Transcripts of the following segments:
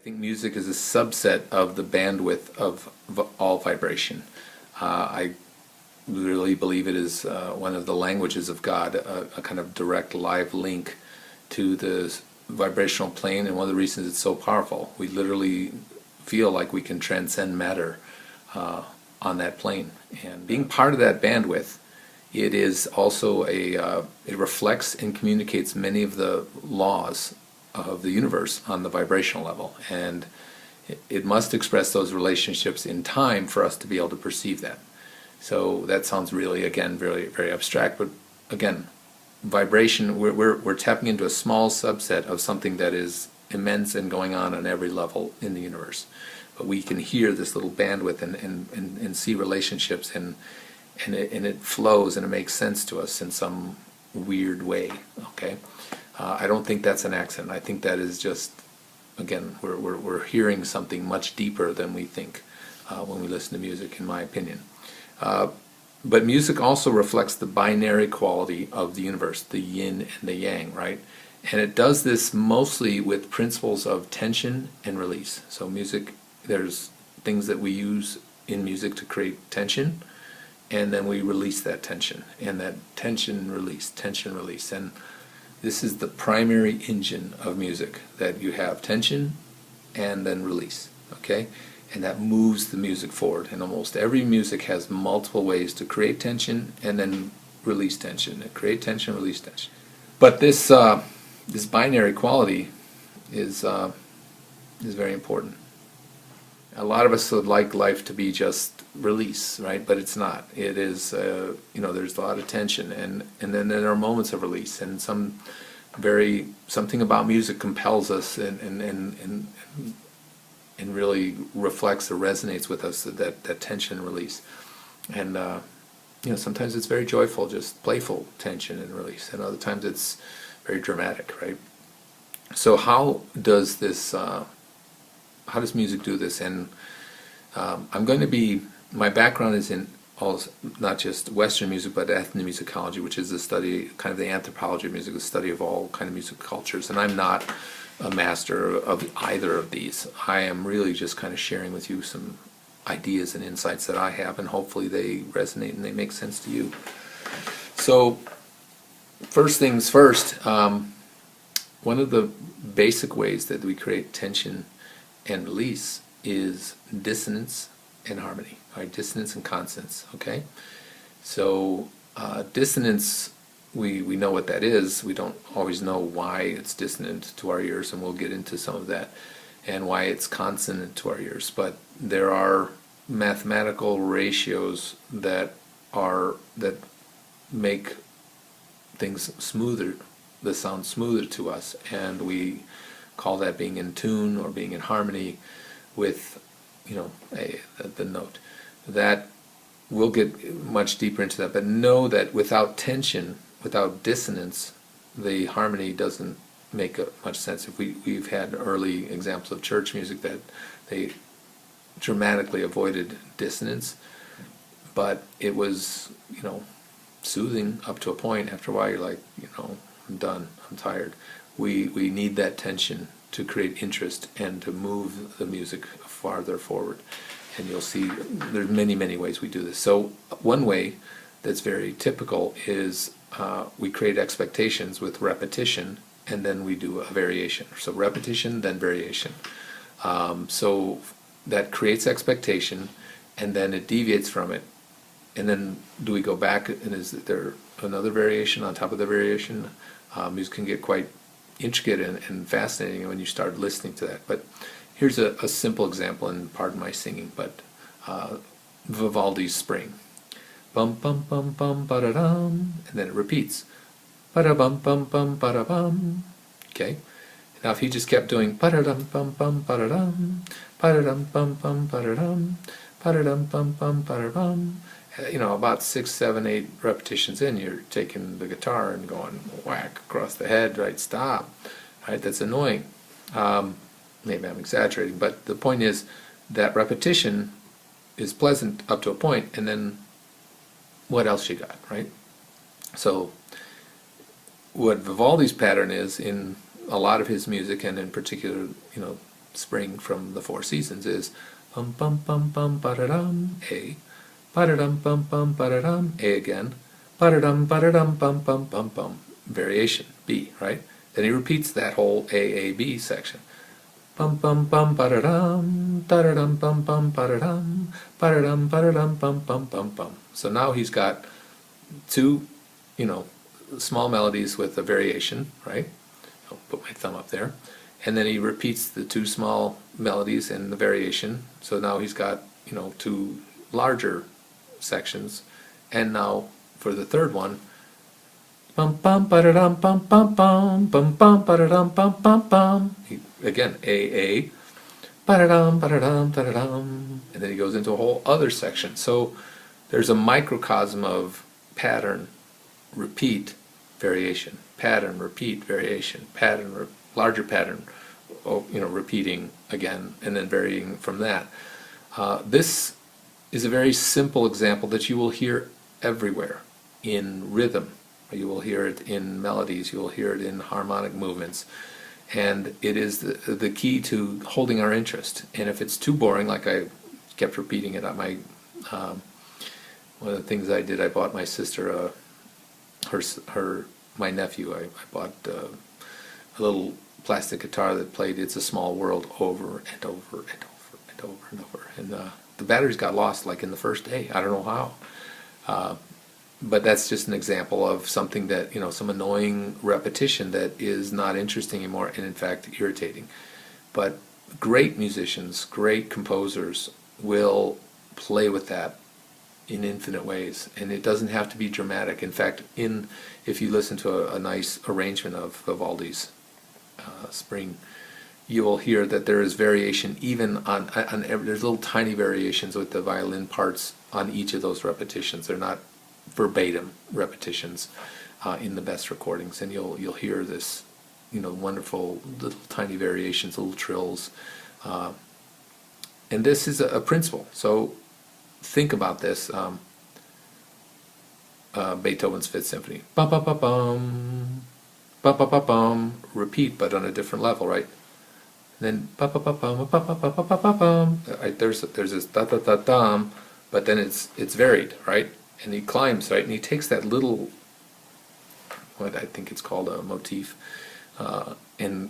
think music is a subset of the bandwidth of all vibration. I really believe it is one of the languages of God, a kind of direct live link to the vibrational plane, and one of the reasons it's so powerful. We literally feel like we can transcend matter on that plane. And being part of that bandwidth, it is also it reflects and communicates many of the laws of the universe on the vibrational level, and it must express those relationships in time for us to be able to perceive that. So that sounds really, again, very, very abstract, but again, vibration, we're tapping into a small subset of something that is immense and going on every level in the universe. But we can hear this little bandwidth and see relationships, and it flows and it makes sense to us in some weird way, okay? I don't think that's an accident. I think that is just, again, we're hearing something much deeper than we think when we listen to music, in my opinion. But music also reflects the binary quality of the universe, the yin and the yang, right? And it does this mostly with principles of tension and release. So music, there's things that we use in music to create tension, and then we release that tension, and that tension release. And this is the primary engine of music, that you have tension and then release, okay? And that moves the music forward. And almost every music has multiple ways to create tension and then release tension. And create tension, release tension. But this this binary quality is very important. A lot of us would like life to be just release, right? But it's not. It is, there's a lot of tension, and then there are moments of release, and something about music compels us and really reflects or resonates with us, that tension and release. And sometimes it's very joyful, just playful tension and release, and other times it's very dramatic, right? So how does music do this? And my background is in not just Western music, but ethnomusicology, which is the study, kind of the anthropology of music, the study of all kind of music cultures. And I'm not a master of either of these. I am really just kind of sharing with you some ideas and insights that I have, and hopefully they resonate and they make sense to you. So first things first, one of the basic ways that we create tension and release is dissonance and harmony, right? Dissonance and consonance, okay? So dissonance, we know what that is. We don't always know why it's dissonant to our ears, and we'll get into some of that, and why it's consonant to our ears. But there are mathematical ratios that make things smoother, the sound smoother to us, and we call that being in tune or being in harmony with the note. That we'll get much deeper into that, but know that without tension, without dissonance, the harmony doesn't make much sense. We've had early examples of church music that they dramatically avoided dissonance, but it was soothing up to a point. After a while you're like, I'm done, I'm tired. We need that tension to create interest and to move the music farther forward. And you'll see there's many ways we do this. So one way that's very typical is we create expectations with repetition, and then we do a variation. So repetition, then variation. So that creates expectation, and then it deviates from it. And then do we go back, and is there another variation on top of the variation? Music can get quite intricate and fascinating when you start listening to that. But here's a simple example, and pardon my singing, but Vivaldi's Spring. Bum bum bum bum ba-da-dum, and then it repeats. Ba-da-bum bum bum ba-da-bum. Okay? Now if he just kept doing ba-da-dum bum bum ba-da-dum, ba-da-dum bum bum ba-da-dum, ba-da-dum bum bum ba-da-bum, about 6, 7, 8 repetitions in, you're taking the guitar and going whack across the head, right? Stop, right? That's annoying. Maybe I'm exaggerating, but the point is that repetition is pleasant up to a point, and then what else you got, right? So what Vivaldi's pattern is in a lot of his music, and in particular, spring from the Four Seasons is bum bum bum bum ba-da-dum, A, ba-da-dum bum bum ba-da-dum, A again, ba-da-dum ba-da-dum bum bum bum bum, variation, B, right? Then he repeats that whole A-A-B section. Bum bum bum ba-da-dum, da-da-dum bum bum ba-da-dum, ba-da-dum ba-da-dum bum bum bum bum. So now he's got two, small melodies with a variation, right? I'll put my thumb up there. And then he repeats the two small melodies and the variation. So now he's got, two larger sections. And now for the third one, bum bum ba-da-dum bum bum bum, bum bum ba-da-dum bum bum bum. Again, A, ba-da-dum, ba-da-dum, da-da-dum. And then he goes into a whole other section. So there's a microcosm of pattern, repeat, variation, pattern, repeat, variation, pattern, larger pattern, repeating again, and then varying from that. This is a very simple example that you will hear everywhere in rhythm. You will hear it in melodies, you will hear it in harmonic movements, and it is the key to holding our interest. And if it's too boring, like I kept repeating it at my one of the things I did, I bought my sister my nephew, I bought a little plastic guitar that played It's a Small World over and over and over and over and over. And the batteries got lost like in the first day. I don't know how. But that's just an example of something that, some annoying repetition that is not interesting anymore and in fact irritating. But great musicians, great composers will play with that in infinite ways, and it doesn't have to be dramatic. In fact, if you listen to a nice arrangement of Vivaldi's Spring, you will hear that there is variation even on there's little tiny variations with the violin parts on each of those repetitions. They're not verbatim repetitions in the best recordings, and you'll hear this, wonderful little tiny variations, little trills, and this is a principle. So think about this. Beethoven's Fifth Symphony. Bum bum bum bum, bum bum bum bum. Repeat, but on a different level, right? And then bum bum bum bum bum bum bum bum bum bum. Right, there's this da da da dum, but then it's varied, right? And he climbs, right? And he takes that little, what I think it's called a motif, and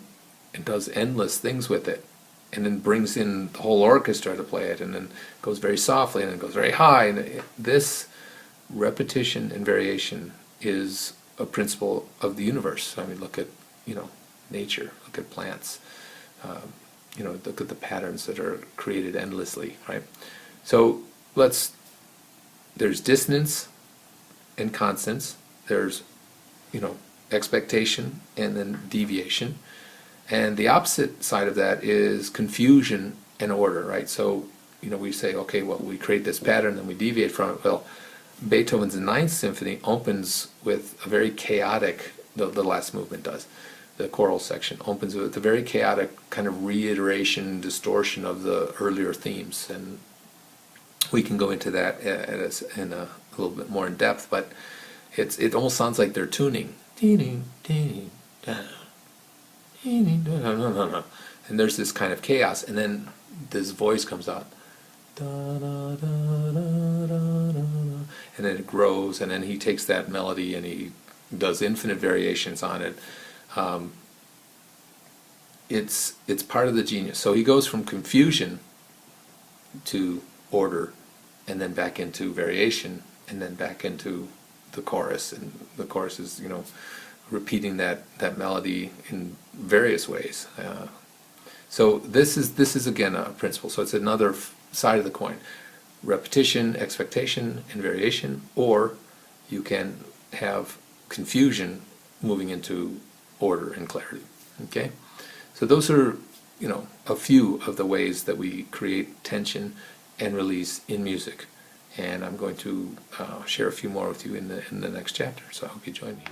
does endless things with it. And then brings in the whole orchestra to play it, and then goes very softly, and then goes very high. And this repetition and variation is a principle of the universe. I mean, look at nature. Look at plants. Look at the patterns that are created endlessly, right? So there's dissonance and constants. There's expectation and then deviation. And the opposite side of that is confusion and order, right? So, we say, okay, well, we create this pattern, then we deviate from it. Well, Beethoven's Ninth Symphony opens with a very chaotic, the last movement does, the choral section opens with a very chaotic kind of reiteration, distortion of the earlier themes. And we can go into that in a little bit more in depth, but it almost sounds like they're tuning. And there's this kind of chaos, and then this voice comes out, and then it grows, and then he takes that melody and he does infinite variations on it. It's part of the genius. So he goes from confusion to order, and then back into variation, and then back into the chorus, and the chorus is repeating that melody in various ways. So this is again a principle. So it's another side of the coin: repetition, expectation, and variation. Or you can have confusion moving into order and clarity. Okay, so those are a few of the ways that we create tension and release in music. And I'm going to share a few more with you in the next chapter. So I hope you join me.